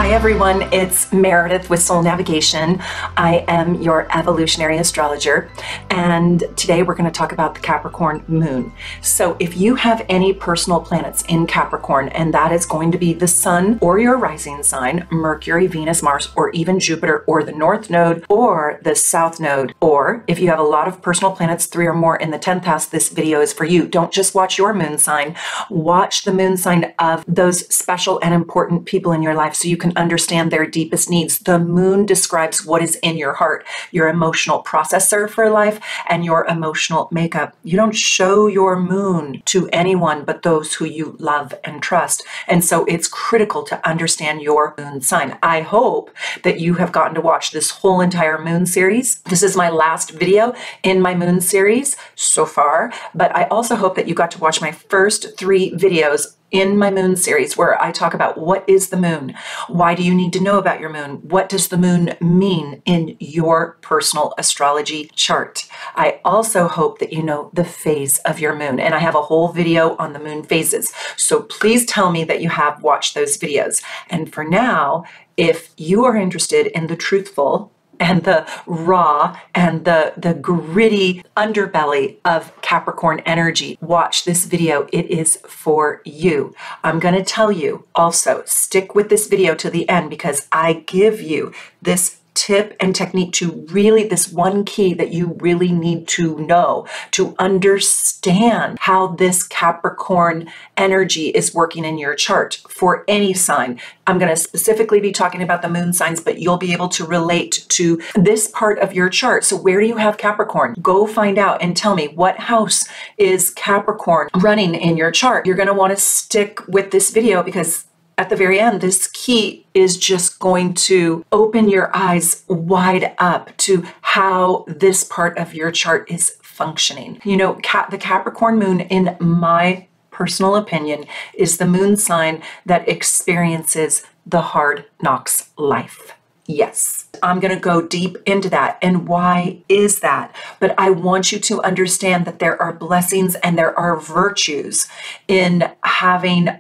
Hi everyone, it's Meredith with Soul Navigation. I am your evolutionary astrologer, and today we're going to talk about the Capricorn Moon. So if you have any personal planets in Capricorn, and that is going to be the Sun or your rising sign, Mercury, Venus, Mars, or even Jupiter, or the North Node or the South Node, or if you have a lot of personal planets, 3 or more in the 10th house, this video is for you. Don't just watch your moon sign, watch the moon sign of those special and important people in your life so you can understand their deepest needs. The moon describes what is in your heart, your emotional processor for life, and your emotional makeup. You don't show your moon to anyone but those who you love and trust. And so it's critical to understand your moon sign. I hope that you have gotten to watch this whole entire moon series. This is my last video in my moon series so far, but I also hope that you got to watch my first 3 videos in my moon series where I talk about what is the moon, why do you need to know about your moon, what does the moon mean in your personal astrology chart. I also hope that you know the phase of your moon, and I have a whole video on the moon phases. So please tell me that you have watched those videos. And for now, if you are interested in the truthful and the raw and the gritty underbelly of Capricorn energy, watch this video. It is for you. I'm going to tell you also, stick with this video to the end because I give you this tip and technique to really, this one key that you really need to know to understand how this Capricorn energy is working in your chart for any sign. I'm going to specifically be talking about the moon signs, but you'll be able to relate to this part of your chart. So where do you have Capricorn? Go find out and tell me what house is Capricorn running in your chart. You're going to want to stick with this video because at the very end, this key is just going to open your eyes wide up to how this part of your chart is functioning. You know, the Capricorn moon, in my personal opinion, is the moon sign that experiences the hard knocks life. Yes, I'm going to go deep into that. And why is that? But I want you to understand that there are blessings and there are virtues in having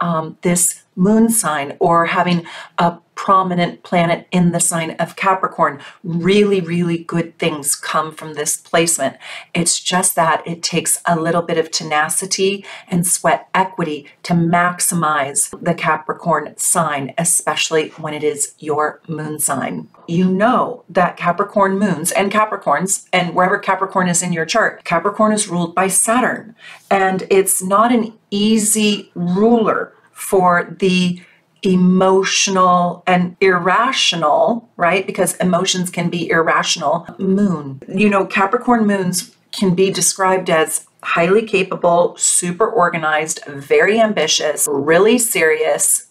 this moon sign or having a prominent planet in the sign of Capricorn. Really, really good things come from this placement. It's just that it takes a little bit of tenacity and sweat equity to maximize the Capricorn sign, especially when it is your moon sign. You know that Capricorn moons and Capricorns, and wherever Capricorn is in your chart, Capricorn is ruled by Saturn. And it's not an easy ruler for the emotional and irrational, right? Because emotions can be irrational, moon. You know, Capricorn moons can be described as highly capable, super organized, very ambitious, really serious,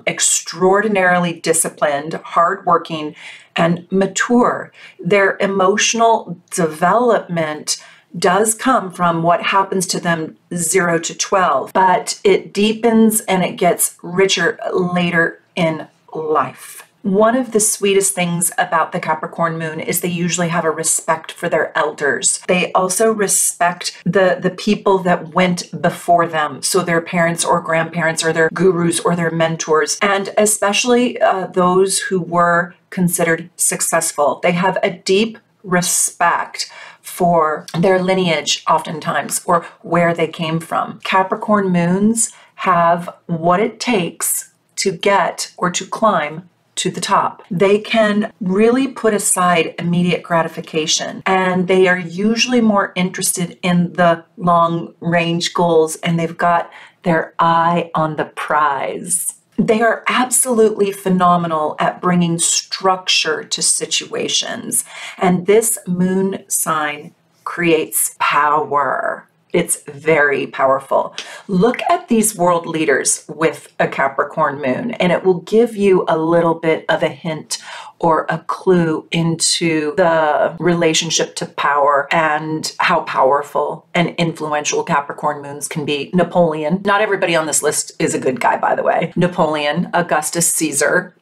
extraordinarily disciplined, hardworking, and mature. Their emotional development does come from what happens to them 0 to 12, but it deepens and it gets richer later in life. One of the sweetest things about the Capricorn moon is they usually have a respect for their elders. They also respect the people that went before them, so their parents or grandparents or their gurus or their mentors, and especially those who were considered successful. They have a deep respect for their lineage oftentimes, or where they came from. Capricorn moons have what it takes to get or to climb to the top. They can really put aside immediate gratification, and they are usually more interested in the long range goals, and they've got their eye on the prize. They are absolutely phenomenal at bringing structure to situations. And this moon sign creates power. It's very powerful. Look at these world leaders with a Capricorn moon, and it will give you a little bit of a hint or a clue into the relationship to power and how powerful and influential Capricorn moons can be. Napoleon. Not everybody on this list is a good guy, by the way. Napoleon, Augustus Caesar,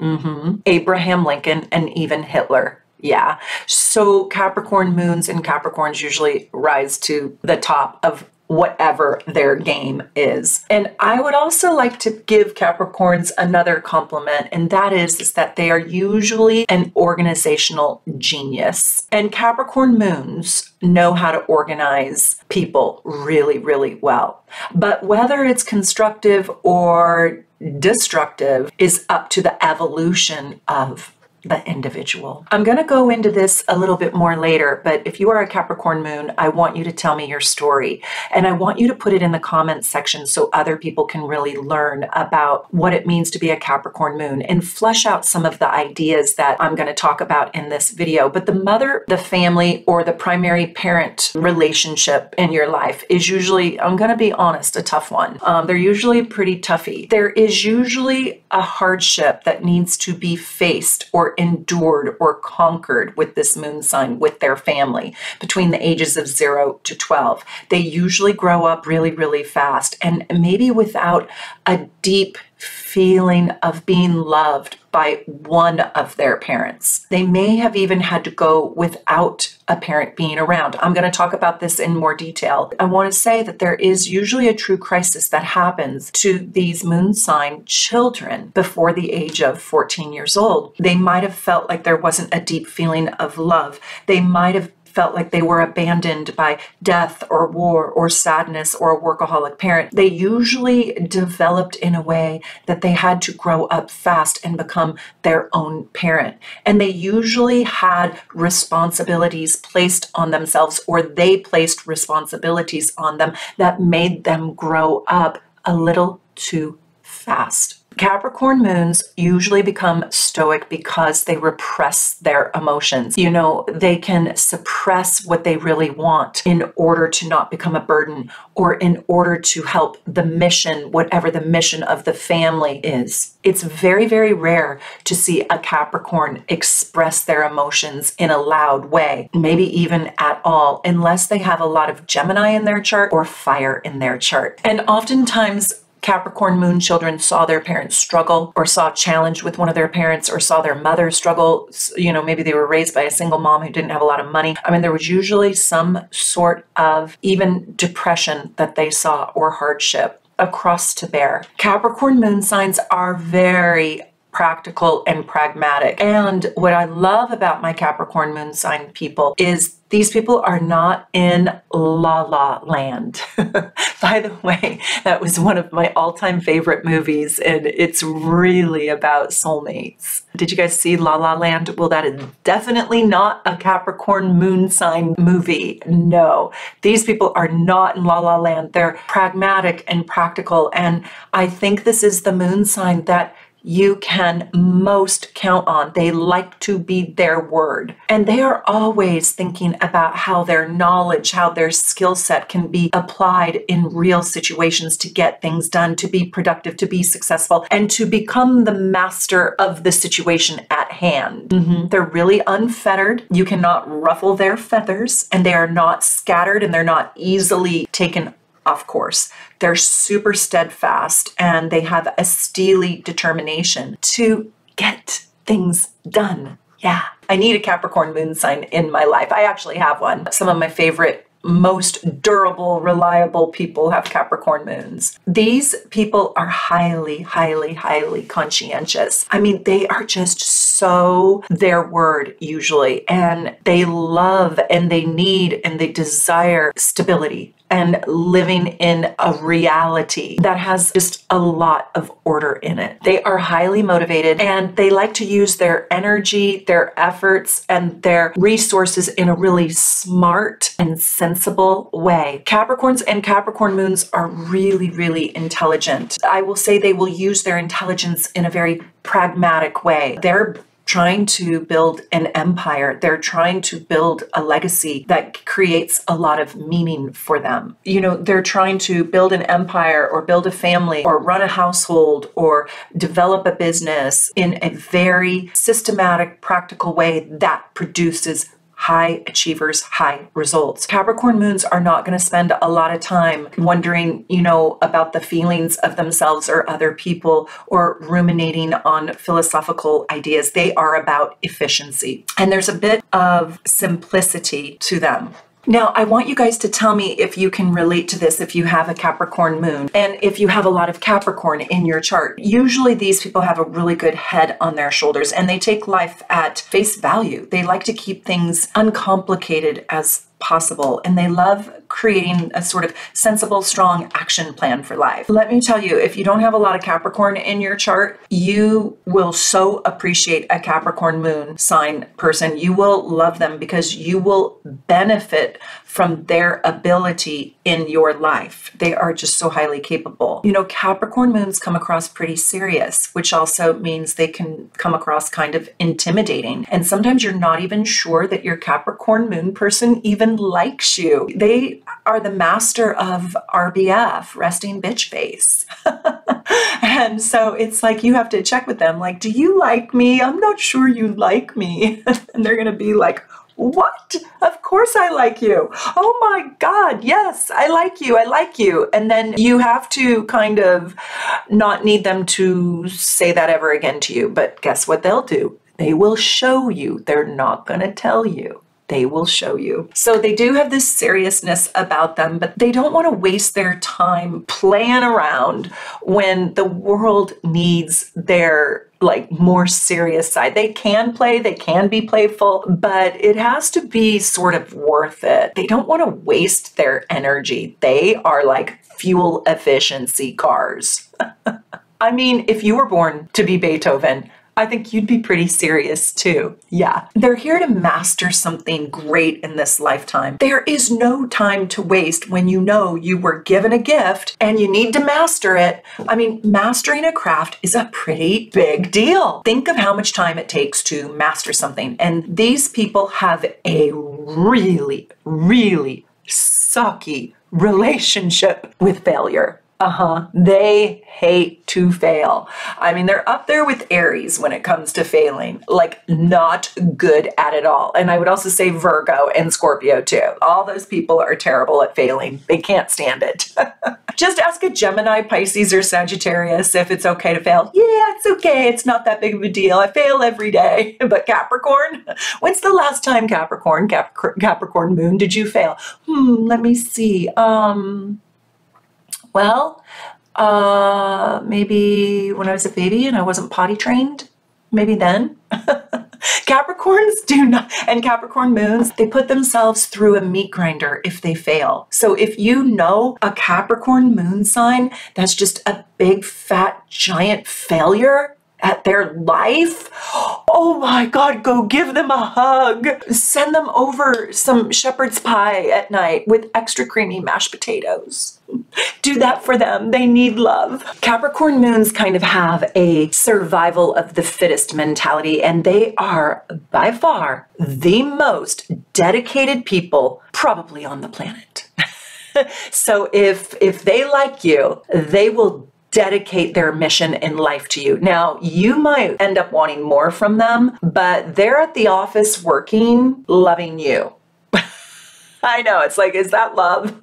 Abraham Lincoln, and even Hitler. Yeah. So Capricorn moons and Capricorns usually rise to the top of whatever their game is. And I would also like to give Capricorns another compliment, and that is that they are usually an organizational genius. And Capricorn moons know how to organize people really, really well. But whether it's constructive or destructive is up to the evolution of the individual. I'm going to go into this a little bit more later, but if you are a Capricorn moon, I want you to tell me your story, and I want you to put it in the comments section so other people can really learn about what it means to be a Capricorn moon and flesh out some of the ideas that I'm going to talk about in this video. But the mother, the family, or the primary parent relationship in your life is usually, I'm going to be honest, a tough one. They're usually pretty toughy. There is usually a hardship that needs to be faced or endured or conquered with this moon sign, with their family, between the ages of 0 to 12. They usually grow up really, really fast, and maybe without a deep feeling of being loved by one of their parents. They may have even had to go without a parent being around. I'm going to talk about this in more detail. I want to say that there is usually a true crisis that happens to these moon sign children before the age of 14 years old. They might have felt like there wasn't a deep feeling of love. They might have felt like they were abandoned by death or war or sadness or a workaholic parent. They usually developed in a way that they had to grow up fast and become their own parent. And they usually had responsibilities placed on themselves, or they placed responsibilities on them that made them grow up a little too fast. Capricorn moons usually become stoic because they repress their emotions. You know, they can suppress what they really want in order to not become a burden, or in order to help the mission, whatever the mission of the family is. It's very, very rare to see a Capricorn express their emotions in a loud way, maybe even at all, unless they have a lot of Gemini in their chart or fire in their chart. And oftentimes, Capricorn moon children saw their parents struggle, or saw a challenge with one of their parents, or saw their mother struggle. You know, maybe they were raised by a single mom who didn't have a lot of money. I mean, there was usually some sort of even depression that they saw, or hardship, a cross to bear. Capricorn moon signs are very practical and pragmatic. And what I love about my Capricorn moon sign people is these people are not in La La Land. By the way, that was one of my all-time favorite movies, and it's really about soulmates. Did you guys see La La Land? Well, that is definitely not a Capricorn moon sign movie. No, these people are not in La La Land. They're pragmatic and practical, and I think this is the moon sign that you can most count on. They like to be their word. And they are always thinking about how their knowledge, how their skill set can be applied in real situations to get things done, to be productive, to be successful, and to become the master of the situation at hand. They're really unfettered. You cannot ruffle their feathers, and they are not scattered, and they're not easily taken off course. They're super steadfast, and they have a steely determination to get things done. Yeah, I need a Capricorn moon sign in my life. I actually have one. Some of my favorite, most durable, reliable people have Capricorn moons. These people are highly, highly, highly conscientious. I mean, they are just so their word usually, and they love and they need and they desire stability and living in a reality that has just a lot of order in it. They are highly motivated, and they like to use their energy, their efforts, and their resources in a really smart and sensible way. Capricorns and Capricorn moons are really, really intelligent. I will say they will use their intelligence in a very pragmatic way. They're trying to build an empire. They're trying to build a legacy that creates a lot of meaning for them. You know, they're trying to build an empire or build a family or run a household or develop a business in a very systematic, practical way that produces high achievers, high results. Capricorn moons are not going to spend a lot of time wondering, you know, about the feelings of themselves or other people or ruminating on philosophical ideas. They are about efficiency. And there's a bit of simplicity to them. Now, I want you guys to tell me if you can relate to this, if you have a Capricorn moon, and if you have a lot of Capricorn in your chart. Usually these people have a really good head on their shoulders, and they take life at face value. They like to keep things uncomplicated as possible, and they love creating a sort of sensible, strong action plan for life. Let me tell you, if you don't have a lot of Capricorn in your chart, you will so appreciate a Capricorn moon sign person. You will love them because you will benefit from their ability in your life. They are just so highly capable. You know, Capricorn moons come across pretty serious, which also means they can come across kind of intimidating. And sometimes you're not even sure that your Capricorn moon person even likes you. They are the master of RBF, resting bitch face. And so it's like you have to check with them, like, do you like me? I'm not sure you like me. And they're going to be like, what? Of course I like you. Oh my God, yes, I like you. I like you. And then you have to kind of not need them to say that ever again to you. But guess what they'll do? They will show you. They're not going to tell you. They will show you. So they do have this seriousness about them, but they don't want to waste their time playing around when the world needs their more serious side. They can play, they can be playful, but it has to be sort of worth it. They don't want to waste their energy. They are like fuel efficiency cars. I mean, if you were born to be Beethoven, I think you'd be pretty serious too. Yeah. They're here to master something great in this lifetime. There is no time to waste when you know you were given a gift and you need to master it. I mean, mastering a craft is a pretty big deal. Think of how much time it takes to master something. And these people have a really, really sucky relationship with failure. They hate to fail. I mean, they're up there with Aries when it comes to failing, like not good at it all. And I would also say Virgo and Scorpio too. All those people are terrible at failing. They can't stand it. Just ask a Gemini, Pisces, or Sagittarius if it's okay to fail. Yeah, it's okay. It's not that big of a deal. I fail every day. But Capricorn, when's the last time Capricorn moon, did you fail? Let me see. Well, maybe when I was a baby and I wasn't potty trained, maybe then. Capricorns do not, and Capricorn moons, they put themselves through a meat grinder if they fail. So if you know a Capricorn moon sign that's just a big, fat, giant failure at their life, oh my God, go give them a hug. Send them over some shepherd's pie at night with extra creamy mashed potatoes. Do that for them. They need love. Capricorn moons kind of have a survival of the fittest mentality, and they are by far the most dedicated people probably on the planet. So if they like you, they will dedicate their mission in life to you. Now, you might end up wanting more from them, but they're at the office working, loving you. I know, it's like, is that love?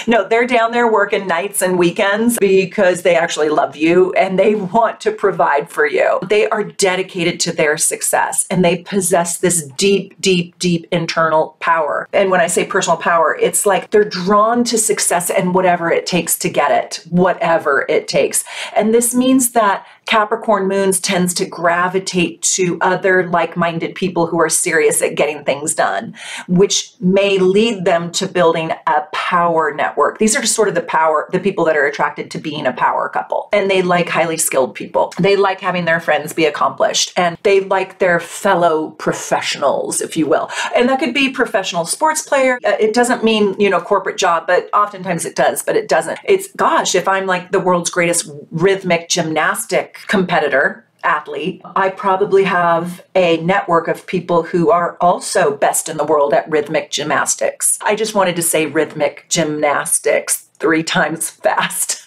No, they're down there working nights and weekends because they actually love you and they want to provide for you. They are dedicated to their success and they possess this deep, deep, deep internal power. And when I say personal power, it's like they're drawn to success and whatever it takes to get it, whatever it takes. And this means that Capricorn moons tends to gravitate to other like-minded people who are serious at getting things done, which may lead them to building a power network. These are just sort of the people that are attracted to being a power couple. And they like highly skilled people. They like having their friends be accomplished and they like their fellow professionals, if you will. And that could be professional sports player. It doesn't mean, corporate job, but oftentimes it does, but it doesn't. It's, gosh, if I'm like the world's greatest rhythmic gymnastic competitor, athlete, I probably have a network of people who are also best in the world at rhythmic gymnastics. I just wanted to say rhythmic gymnastics 3 times fast.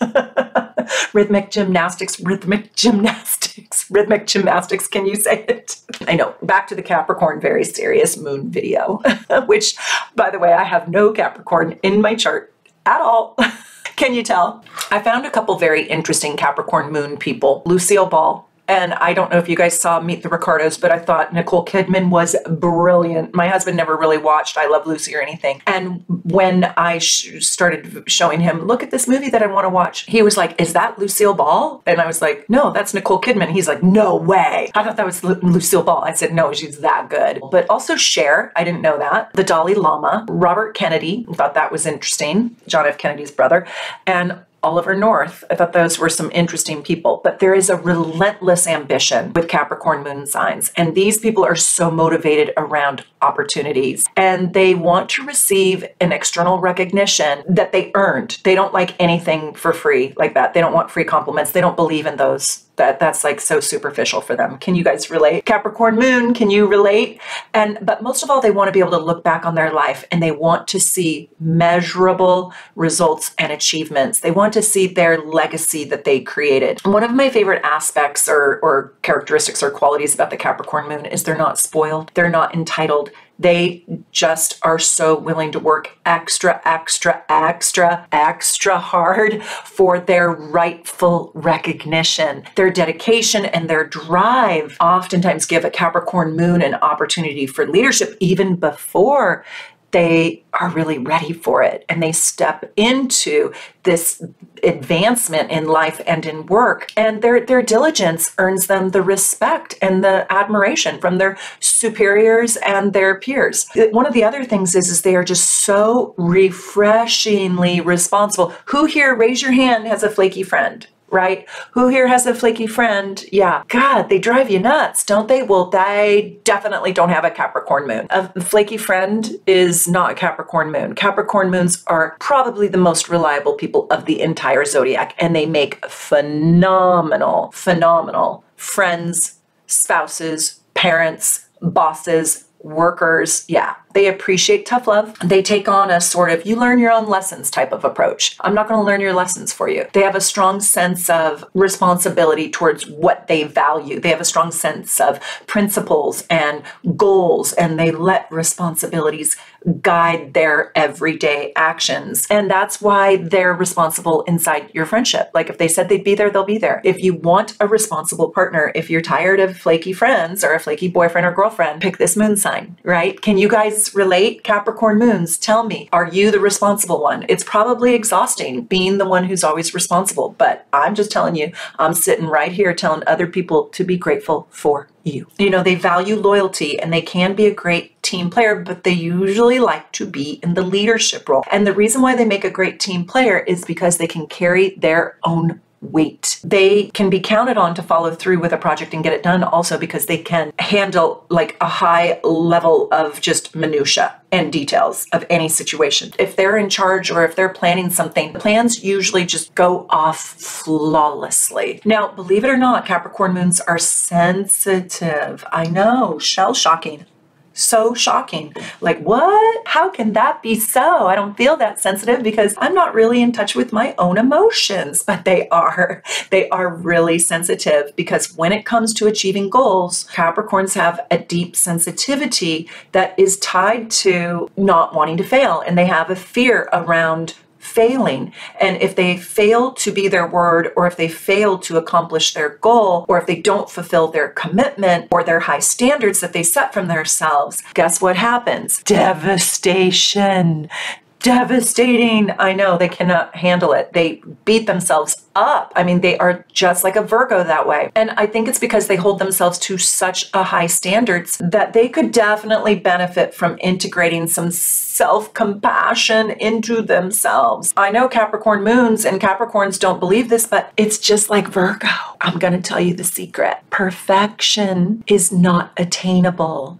Rhythmic gymnastics, rhythmic gymnastics, rhythmic gymnastics. Can you say it? I know. Back to the Capricorn very serious moon video, which, by the way, I have no Capricorn in my chart at all. Can you tell? I found a couple very interesting Capricorn moon people. Lucille Ball. And I don't know if you guys saw Meet the Ricardos, but I thought Nicole Kidman was brilliant. My husband never really watched I Love Lucy or anything. And when I started showing him, look at this movie that I want to watch, he was like, is that Lucille Ball? And I was like, no, that's Nicole Kidman. He's like, no way. I thought that was Lucille Ball. I said, no, she's that good. But also Cher, I didn't know that. The Dalai Lama, Robert Kennedy, I thought that was interesting. John F. Kennedy's brother. And Oliver North. I thought those were some interesting people, but there is a relentless ambition with Capricorn moon signs. And these people are so motivated around opportunities, and they want to receive an external recognition that they earned. They don't like anything for free like that. They don't want free compliments. They don't believe in those. That's like so superficial for them. Can you guys relate? Capricorn moon, can you relate? But most of all, they want to be able to look back on their life, and they want to see measurable results and achievements. They want to see their legacy that they created. One of my favorite aspects or characteristics or qualities about the Capricorn moon is they're not spoiled. They're not entitled. They just are so willing to work extra hard for their rightful recognition. Their dedication and their drive oftentimes give a Capricorn moon an opportunity for leadership even before they are really ready for it, and they step into this advancement in life and in work, and their diligence earns them the respect and the admiration from their superiors and their peers. One of the other things is they are just so refreshingly responsible. Who here, raise your hand, has a flaky friend? Right? Who here has a flaky friend? Yeah. God, they drive you nuts, don't they? Well, they definitely don't have a Capricorn moon. A flaky friend is not a Capricorn moon. Capricorn moons are probably the most reliable people of the entire zodiac, and they make phenomenal friends, spouses, parents, bosses, workers. Yeah, they appreciate tough love. They take on a sort of you learn your own lessons type of approach. I'm not going to learn your lessons for you. They have a strong sense of responsibility towards what they value. They have a strong sense of principles and goals, and they let responsibilities guide their everyday actions. And that's why they're responsible inside your friendship. Like if they said they'd be there, they'll be there. If you want a responsible partner, if you're tired of flaky friends or a flaky boyfriend or girlfriend, pick this moon sign, right? Can you guys relate? Capricorn moons, tell me, are you the responsible one? It's probably exhausting being the one who's always responsible, but I'm just telling you, I'm sitting right here telling other people to be grateful for you. You know, they value loyalty, and they can be a great team player, but they usually like to be in the leadership role. And the reason why they make a great team player is because they can carry their own weight. They can be counted on to follow through with a project and get it done, also because they can handle like a high level of just minutia and details of any situation. If they're in charge or if they're planning something, plans usually just go off flawlessly. Now, believe it or not, Capricorn moons are sensitive. I know, shell shocking. So shocking. Like, what? How can that be so? I don't feel that sensitive because I'm not really in touch with my own emotions, but they are. They are really sensitive because when it comes to achieving goals, Capricorns have a deep sensitivity that is tied to not wanting to fail, and they have a fear around failing. And if they fail to be their word, or if they fail to accomplish their goal, or if they don't fulfill their commitment or their high standards that they set from themselves, guess what happens? Devastation. Devastating. I know, they cannot handle it. They beat themselves up. I mean, they are just like a Virgo that way. And I think it's because they hold themselves to such a high standards that they could definitely benefit from integrating some self-compassion into themselves. I know Capricorn moons and Capricorns don't believe this, but it's just like Virgo. I'm going to tell you the secret. Perfection is not attainable.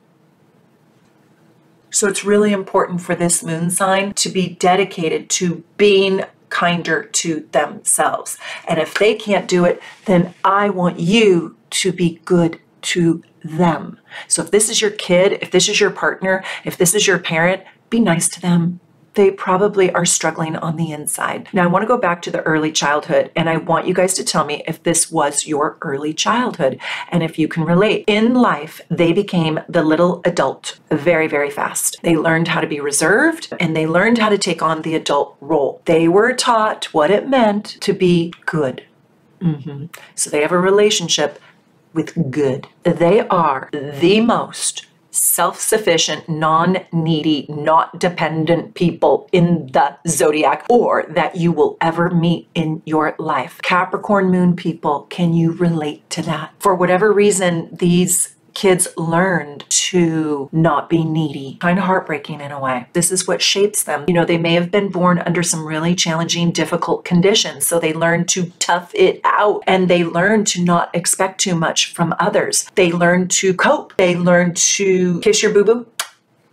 So it's really important for this moon sign to be dedicated to being kinder to themselves. And if they can't do it, then I want you to be good to them. So if this is your kid, if this is your partner, if this is your parent, be nice to them. They probably are struggling on the inside. Now, I want to go back to the early childhood, and I want you guys to tell me if this was your early childhood and if you can relate. In life, they became the little adult very, very fast. They learned how to be reserved, and they learned how to take on the adult role. They were taught what it meant to be good. So they have a relationship with good. They are the most self-sufficient, non-needy, not dependent people in the zodiac or that you will ever meet in your life. Capricorn moon people, can you relate to that? For whatever reason, these kids learned to not be needy. Kind of heartbreaking in a way. This is what shapes them. You know, they may have been born under some really challenging, difficult conditions. So they learn to tough it out and they learn to not expect too much from others. They learn to cope. They learn to kiss your boo-boo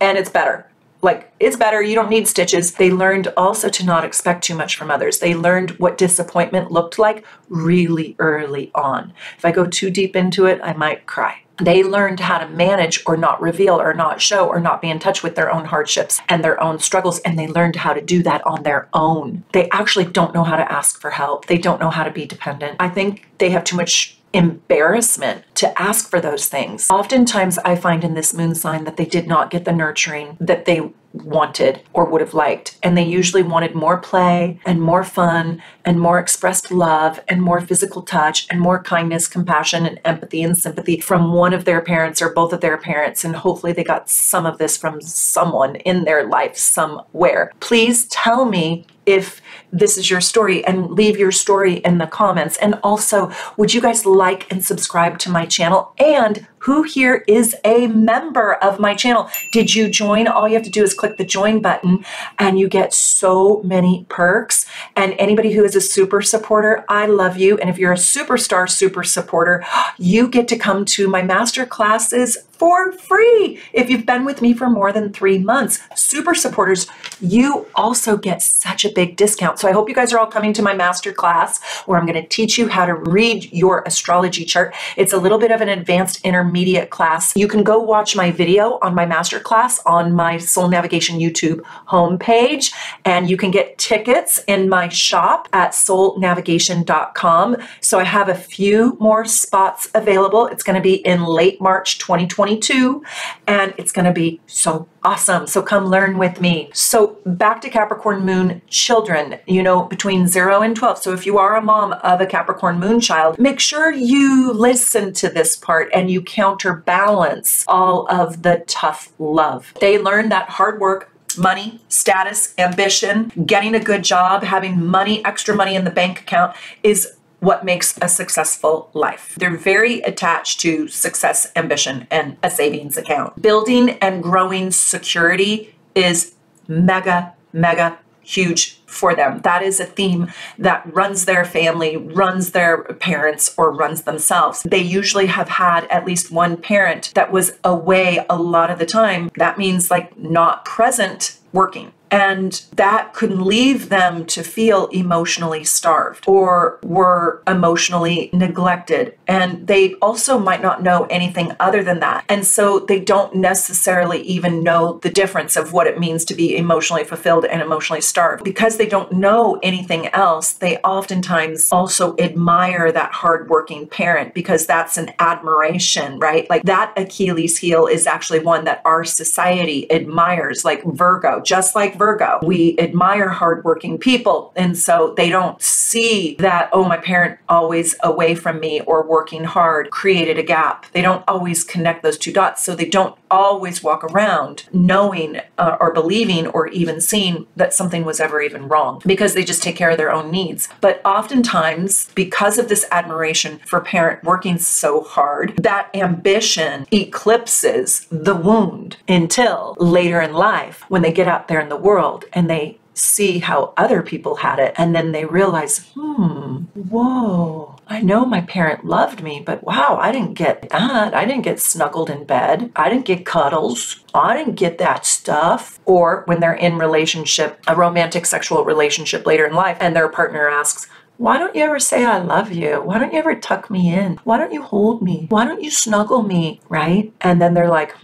and it's better. Like, it's better, you don't need stitches. They learned also to not expect too much from others. They learned what disappointment looked like really early on. If I go too deep into it, I might cry. They learned how to manage or not reveal or not show or not be in touch with their own hardships and their own struggles. And they learned how to do that on their own. They actually don't know how to ask for help. They don't know how to be dependent. I think they have too much embarrassment to ask for those things. Oftentimes I find in this moon sign that they did not get the nurturing that they wanted or would have liked. And they usually wanted more play and more fun and more expressed love and more physical touch and more kindness, compassion, and empathy and sympathy from one of their parents or both of their parents. And hopefully they got some of this from someone in their life somewhere. Please tell me if this is your story and leave your story in the comments. And also, would you guys like and subscribe to my channel? And who here is a member of my channel? Did you join? All you have to do is click the join button and you get so many perks. And anybody who is a super supporter, I love you. And if you're a superstar super supporter, you get to come to my master classes for free if you've been with me for more than 3 months. Super supporters, you also get such a big discount. So I hope you guys are all coming to my master class where I'm going to teach you how to read your astrology chart. It's a little bit of an advanced intermediate class. You can go watch my video on my master class on my Soul Navigation YouTube homepage, and you can get tickets in my shop at soulnavigation.com. So I have a few more spots available. It's going to be in late March 2022, and it's going to be so awesome. So come learn with me. So back to Capricorn moon children, you know, between 0 and 12. So if you are a mom of a Capricorn moon child, make sure you listen to this part and you counterbalance all of the tough love. They learn that hard work, money, status, ambition, getting a good job, having money, extra money in the bank account is what makes a successful life. They're very attached to success, ambition, and a savings account. Building and growing security is mega, mega huge for them. That is a theme that runs their family, runs their parents, or runs themselves. They usually have had at least one parent that was away a lot of the time. That means like not present working. And that could leave them to feel emotionally starved or were emotionally neglected. And they also might not know anything other than that. And so they don't necessarily even know the difference of what it means to be emotionally fulfilled and emotionally starved. Because they don't know anything else, they oftentimes also admire that hardworking parent because that's an admiration, right? Like that Achilles heel is actually one that our society admires, like Virgo, just like Virgo. We admire hardworking people. And so they don't see that, oh, my parent always away from me or working hard created a gap. They don't always connect those two dots. So they don't always walk around knowing or believing or even seeing that something was ever even wrong because they just take care of their own needs. But oftentimes, because of this admiration for parent working so hard, that ambition eclipses the wound until later in life when they get out there in the world and they see how other people had it. And then they realize, whoa, I know my parent loved me, but wow, I didn't get that. I didn't get snuggled in bed. I didn't get cuddles. I didn't get that stuff. Or when they're in relationship, a romantic sexual relationship later in life, and their partner asks, why don't you ever say I love you? Why don't you ever tuck me in? Why don't you hold me? Why don't you snuggle me? Right? And then they're like,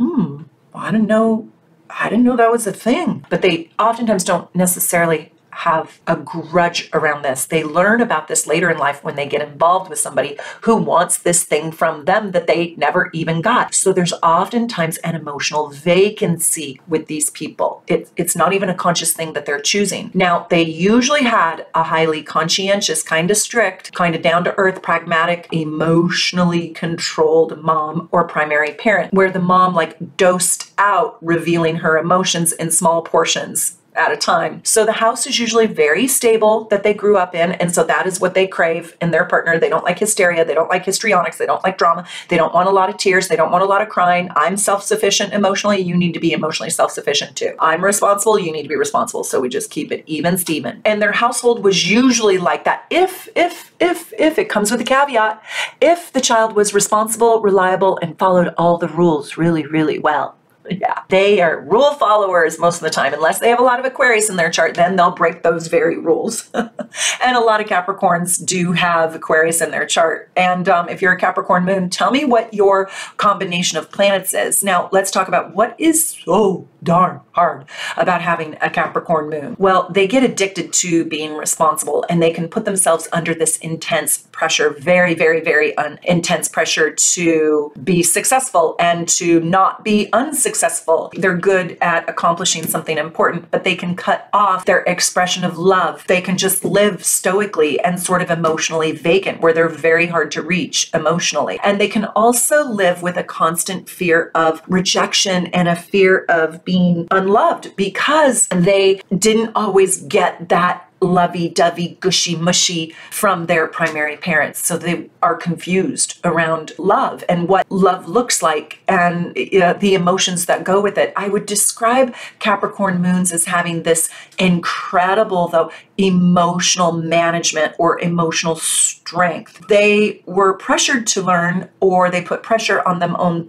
I didn't know that was a thing. But they oftentimes don't necessarily have a grudge around this. They learn about this later in life when they get involved with somebody who wants this thing from them that they never even got. So there's oftentimes an emotional vacancy with these people. It's not even a conscious thing that they're choosing. Now, they usually had a highly conscientious, kind of strict, kind of down to earth, pragmatic, emotionally controlled mom or primary parent, where the mom like dosed out revealing her emotions in small portions at a time. So the house is usually very stable that they grew up in. And so that is what they crave in their partner. They don't like hysteria. They don't like histrionics. They don't like drama. They don't want a lot of tears. They don't want a lot of crying. I'm self-sufficient emotionally. You need to be emotionally self-sufficient too. I'm responsible. You need to be responsible. So we just keep it even Steven. And their household was usually like that. If it comes with a caveat, if the child was responsible, reliable, and followed all the rules really, really well. Yeah, they are rule followers most of the time. Unless they have a lot of Aquarius in their chart, then they'll break those very rules. And a lot of Capricorns do have Aquarius in their chart. And if you're a Capricorn moon, tell me what your combination of planets is. Now, let's talk about what is so darn hard about having a Capricorn moon. Well, they get addicted to being responsible, and they can put themselves under this intense pressure, very, very, very intense pressure to be successful and to not be unsuccessful. They're good at accomplishing something important, but they can cut off their expression of love. They can just live stoically and sort of emotionally vacant, where they're very hard to reach emotionally. And they can also live with a constant fear of rejection and a fear of being unloved, because they didn't always get that lovey-dovey, gushy-mushy from their primary parents. So they are confused around love and what love looks like and the emotions that go with it. I would describe Capricorn moons as having this incredible, though, emotional management or emotional strength. They were pressured to learn, or they put pressure on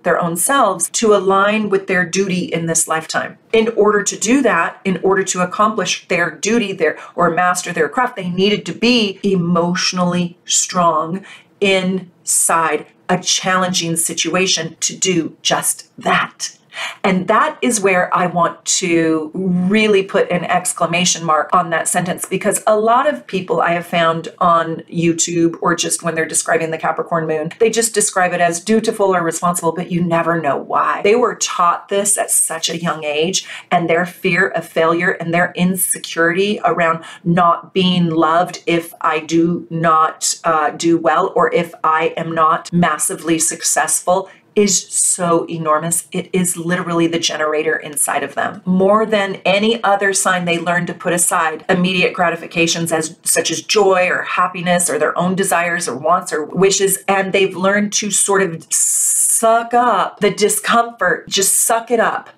their own selves to align with their duty in this lifetime. In order to do that, in order to accomplish their duty or master their craft, they needed to be emotionally strong inside a challenging situation to do just that. And that is where I want to really put an exclamation mark on that sentence, because a lot of people I have found on YouTube, or just when they're describing the Capricorn moon, they just describe it as dutiful or responsible, but you never know why. They were taught this at such a young age, and their fear of failure and their insecurity around not being loved if I do not do well, or if I am not massively successful, is so enormous. It is literally the generator inside of them. More than any other sign, they learn to put aside immediate gratifications such as joy or happiness or their own desires or wants or wishes, and they've learned to sort of suck up the discomfort, just suck it up.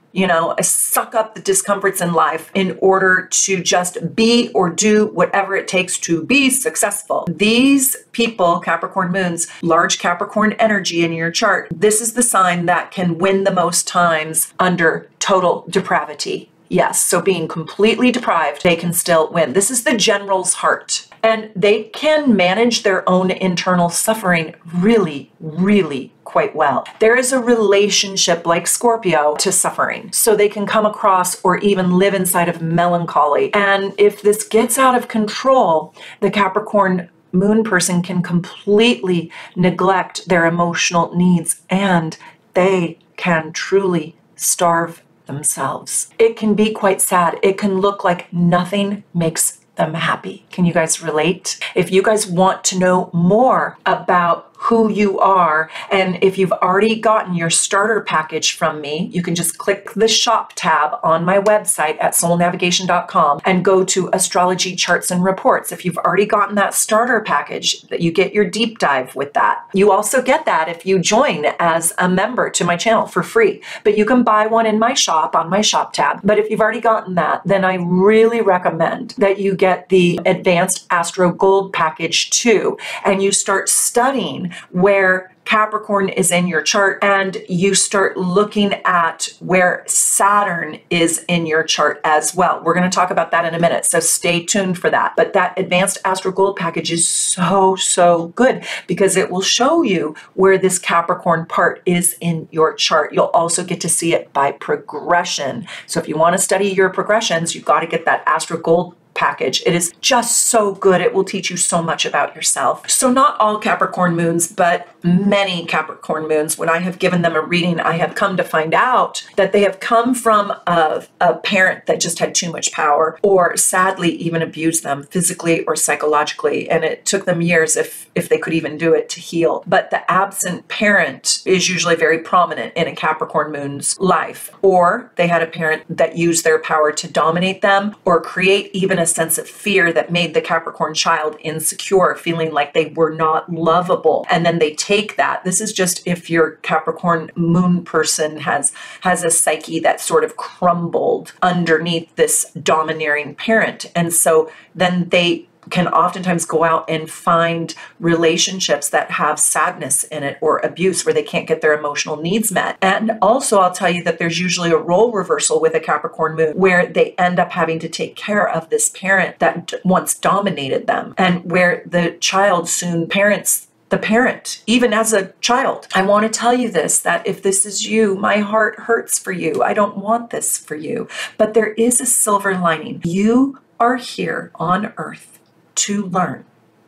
Suck up the discomforts in life in order to just be or do whatever it takes to be successful. These people, Capricorn moons, large Capricorn energy in your chart, this is the sign that can win the most times under total depravity. Yes, so being completely deprived, they can still win. This is the general's heart. And they can manage their own internal suffering really, really quite well. There is a relationship like Scorpio to suffering. So they can come across or even live inside of melancholy. And if this gets out of control, the Capricorn moon person can completely neglect their emotional needs, and they can truly starve themselves. It can be quite sad. It can look like nothing makes them happy. Can you guys relate? If you guys want to know more about who you are, and if you've already gotten your starter package from me, you can just click the shop tab on my website at soulnavigation.com and go to astrology charts and reports. If you've already gotten that starter package, that you get your deep dive with that. You also get that if you join as a member to my channel for free, but you can buy one in my shop on my shop tab. But if you've already gotten that, then I really recommend that you get the advanced Astro Gold package too, and you start studying where Capricorn is in your chart, and you start looking at where Saturn is in your chart as well. We're going to talk about that in a minute, so stay tuned for that. But that advanced Astro Gold package is so good, because it will show you where this Capricorn part is in your chart. You'll also get to see it by progression. So if you want to study your progressions, you've got to get that Astro Gold package. It is just so good. It will teach you so much about yourself. So not all Capricorn moons, but many Capricorn moons, when I have given them a reading, I have come to find out that they have come from a parent that just had too much power, or sadly even abused them physically or psychologically. And it took them years, if they could even do it, to heal. But the absent parent is usually very prominent in a Capricorn moon's life. Or they had a parent that used their power to dominate them, or create even a sense of fear that made the Capricorn child insecure, feeling like they were not lovable. And then they take that. This is just if your Capricorn moon person has a psyche that sort of crumbled underneath this domineering parent. And so then they can oftentimes go out and find relationships that have sadness in it, or abuse, where they can't get their emotional needs met. And also, I'll tell you that there's usually a role reversal with a Capricorn moon, where they end up having to take care of this parent that once dominated them, and where the child soon parents the parent, even as a child. I want to tell you this, that if this is you, my heart hurts for you. I don't want this for you. But there is a silver lining. You are here on earth to learn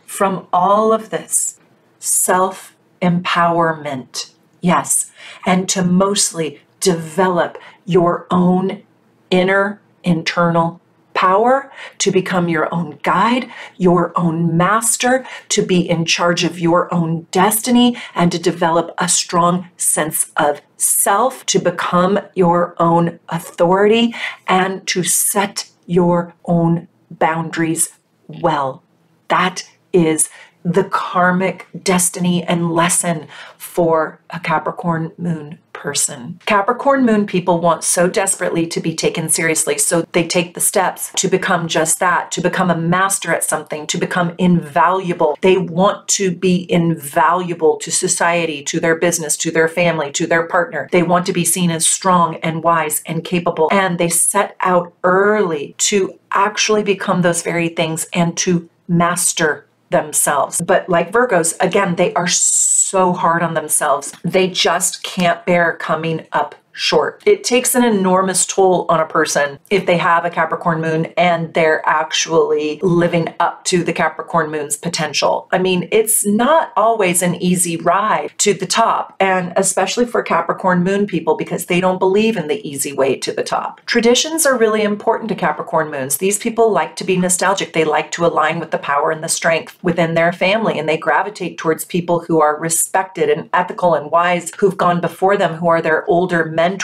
from all of this self-empowerment. Yes. And to mostly develop your own inner internal power, to become your own guide, your own master, to be in charge of your own destiny, and to develop a strong sense of self, to become your own authority, and to set your own boundaries well. That is the karmic destiny and lesson for a Capricorn moon person. Capricorn moon people want so desperately to be taken seriously, so they take the steps to become just that, to become a master at something, to become invaluable. They want to be invaluable to society, to their business, to their family, to their partner. They want to be seen as strong and wise and capable, and they set out early to actually become those very things and to master themselves. But like Virgos, again, they are so hard on themselves. They just can't bear coming up short. It takes an enormous toll on a person if they have a Capricorn moon and they're actually living up to the Capricorn moon's potential. I mean, it's not always an easy ride to the top, and especially for Capricorn moon people, because they don't believe in the easy way to the top. Traditions are really important to Capricorn moons. These people like to be nostalgic. They like to align with the power and the strength within their family, and they gravitate towards people who are respected and ethical and wise, who've gone before them, who are their older mentors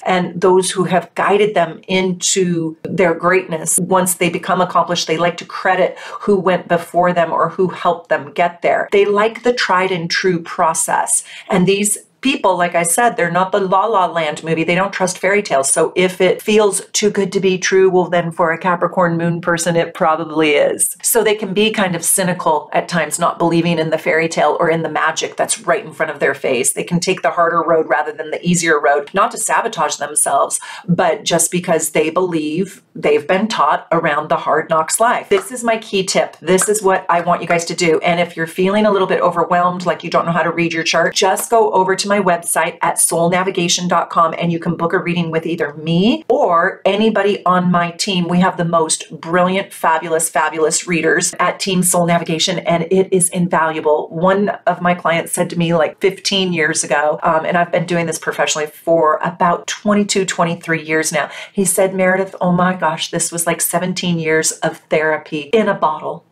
and those who have guided them into their greatness. Once they become accomplished, they like to credit who went before them or who helped them get there. They like the tried and true process. And these people, like I said, they're not the La La Land movie. They don't trust fairy tales. So if it feels too good to be true, well, then for a Capricorn moon person, it probably is. So they can be kind of cynical at times, not believing in the fairy tale or in the magic that's right in front of their face. They can take the harder road rather than the easier road, not to sabotage themselves, but just because they believe they've been taught around the hard knocks life. This is my key tip. This is what I want you guys to do. And if you're feeling a little bit overwhelmed, like you don't know how to read your chart, just go over to my website at soulnavigation.com and you can book a reading with either me or anybody on my team. We have the most brilliant, fabulous readers at Team Soul Navigation, and it is invaluable. One of my clients said to me like 15 years ago, and I've been doing this professionally for about 22, 23 years now. He said, Meredith, oh my gosh, this was like 17 years of therapy in a bottle.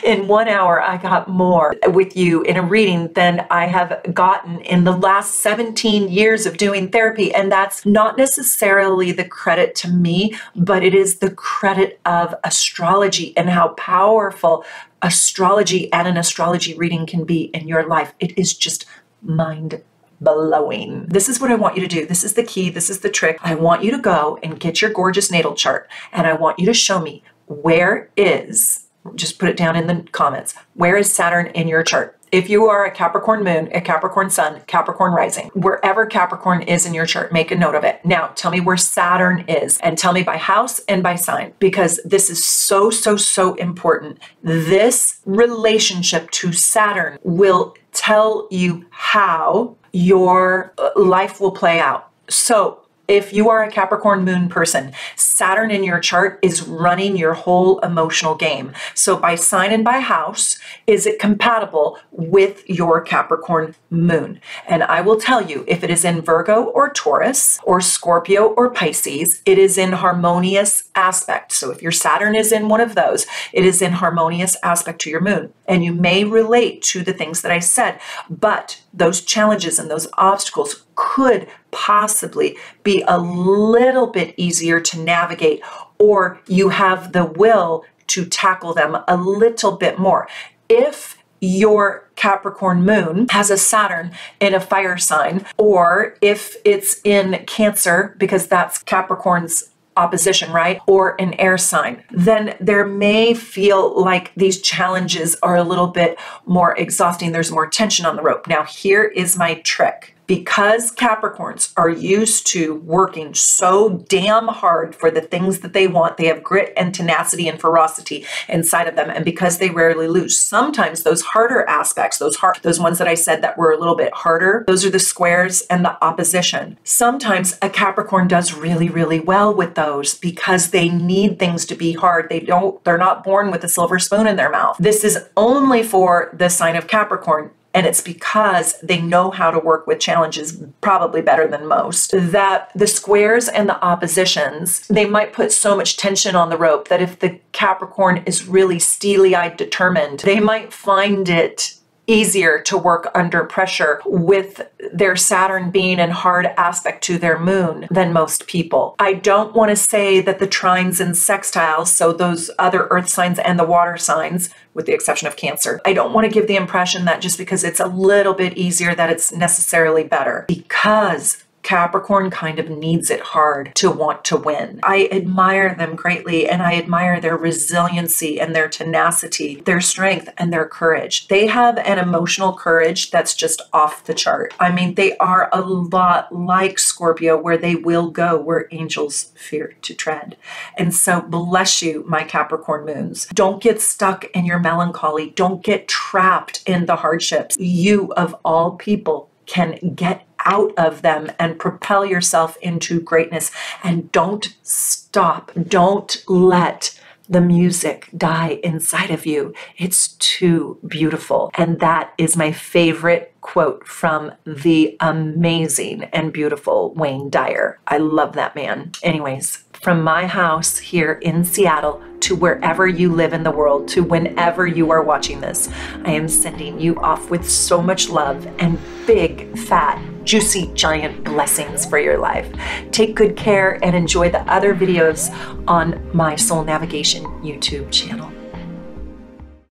In 1 hour, I got more with you in a reading than I have gotten in the last 17 years of doing therapy. And that's not necessarily the credit to me, but it is the credit of astrology and how powerful astrology and an astrology reading can be in your life. It is just mind-blowing. This is what I want you to do. This is the key. This is the trick. I want you to go and get your gorgeous natal chart, and I want you to show me where is, just put it down in the comments, where is Saturn in your chart? If you are a Capricorn moon, a Capricorn sun, Capricorn rising, wherever Capricorn is in your chart, make a note of it. Now, tell me where Saturn is, and tell me by house and by sign, because this is so important. This relationship to Saturn will tell you how your life will play out. So if you are a Capricorn moon person, Saturn in your chart is running your whole emotional game. So by sign and by house, is it compatible with your Capricorn moon? And I will tell you, if it is in Virgo or Taurus or Scorpio or Pisces, it is in harmonious aspect. So if your Saturn is in one of those, it is in harmonious aspect to your moon. And you may relate to the things that I said, but those challenges and those obstacles could possibly be a little bit easier to navigate, or you have the will to tackle them a little bit more. If your Capricorn moon has a Saturn in a fire sign, or if it's in Cancer, because that's Capricorn's opposition, right? Or an air sign, then there may feel like these challenges are a little bit more exhausting. There's more tension on the rope. Now, here is my trick. Because Capricorns are used to working so damn hard for the things that they want, they have grit and tenacity and ferocity inside of them. And because they rarely lose, sometimes those harder aspects, those ones that I said that were a little bit harder, those are the squares and the opposition. Sometimes a Capricorn does really, really well with those because they need things to be hard. They're not born with a silver spoon in their mouth. This is only for the sign of Capricorn. And it's because they know how to work with challenges probably better than most, that the squares and the oppositions, they might put so much tension on the rope that if the Capricorn is really steely-eyed determined, they might find it easier to work under pressure with their Saturn being in hard aspect to their moon than most people. I don't want to say that the trines and sextiles, so those other earth signs and the water signs, with the exception of Cancer, I don't want to give the impression that just because it's a little bit easier that it's necessarily better, because Capricorn kind of needs it hard to want to win. I admire them greatly, and I admire their resiliency and their tenacity, their strength and their courage. They have an emotional courage that's just off the chart. I mean, they are a lot like Scorpio, where they will go where angels fear to tread. And so bless you, my Capricorn moons. Don't get stuck in your melancholy. Don't get trapped in the hardships. You, of all people, can get out of them and propel yourself into greatness. And don't stop. Don't let the music die inside of you. It's too beautiful. And that is my favorite quote from the amazing and beautiful Wayne Dyer. I love that man. Anyways, from my house here in Seattle to wherever you live in the world, to whenever you are watching this, I am sending you off with so much love and big, fat, juicy, giant blessings for your life. Take good care and enjoy the other videos on my Soul Navigation YouTube channel.